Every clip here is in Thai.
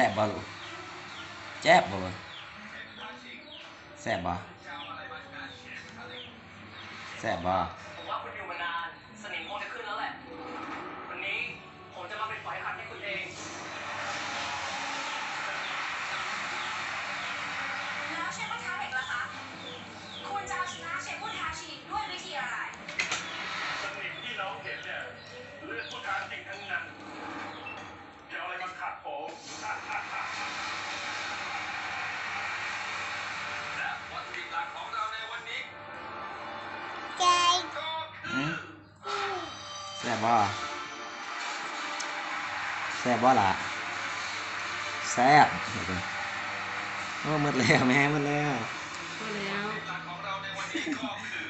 บบ่ลูกแจ๊บบ่แซ่บบ่แซ่บบ่ผมว่าคุณอยู่มานานสนิมคงจะขึ้นแล้วแหละวันนี้ผมจะมาเป็นฝ่ายขัดให้คุณเองแล้วเชฟผู้ท้าเหล็กล่ะคะคุณจะเอาชนะเชฟผู้ท้าชิงด้วยวิธีอะไรสนิมที่น้องเห็นเนี่ยเลือดผู้ท้าชิงทั้งนั้นจะเอาอะไรมาขัดผมและวัตถุดิบหลักของเราในวันนี้ก็คือแซ่บบ่แซ่บบ่ล่ะแซ่บโอ้หมดแล้วแม่หมดแล้วก็แล้ว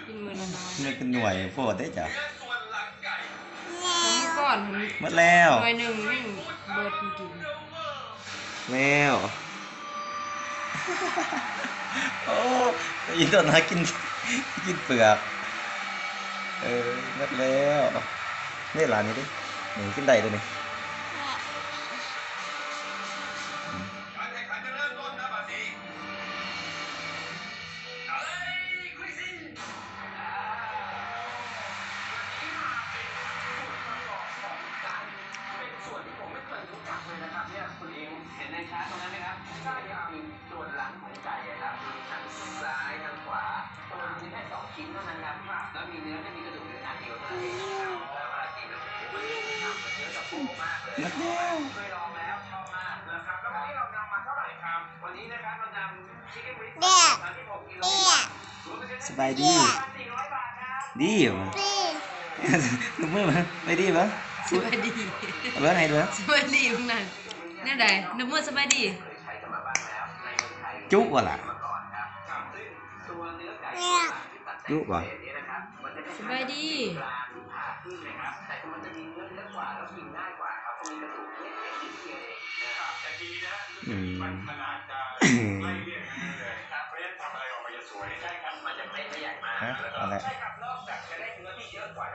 กินมือละน้อยนี่เป็นหน่วยโฟดได้จ้ะน้ำก่อนหมดแล้ว หน่วยหนึ่งแม่งเบิดจริงแล้วโอ้ยตอนนั้นกินเปลือกหมดแล้วนี่ร้านนี้ดิหนึ่งกินได้เลยนี่การแข่งขันจะเริ่มต้นนะบัดนี้อะไรคุยสิวันนี้มาเป็นส่วนประกอบของไก่เป็นส่วนที่ผมไม่เคยรู้จักเลยนะครับเนี่ยคุณเองเห็นในชาร์ตตรงนั้นไหมครับใช่ครับมีส่วนหลังของไก่ครับมีทั้งซ้ายทั้งขวาตัวมีแค่2 ชิ้นเท่านั้นครับแล้วมีเนื้อจะมีกระดูกเหลืออันเดียวเท่านั้นเองแล้วเวลากินแล้วมันทำเนื้อสะโพกมากเลยเคยลองแล้วชอบมากนะครับแล้ววันนี้เรานำมาเท่าไหร่ครับวันนี้นะครับเรานำชิคเก้นบริส36 กิโลสบายดี400 บาทครับดีเหรอลูกมือมั้ยไม่ดีปะสบายดีเรื่องไงด้วยสบายดีพวกนั้นเนี่ยใดนึกว่าสบายดีจุ๊วะล่ะจุ๊วะสบายดีมันขนาดจะไล่เรียกกันเลยครับเพราะฉะนั้นทำอะไรออกมาจะสวยใช่ครับมันจะไม่ใหญ่มากอะไรใช่ครับนอกจากจะได้เนื้อที่เยอะกว่า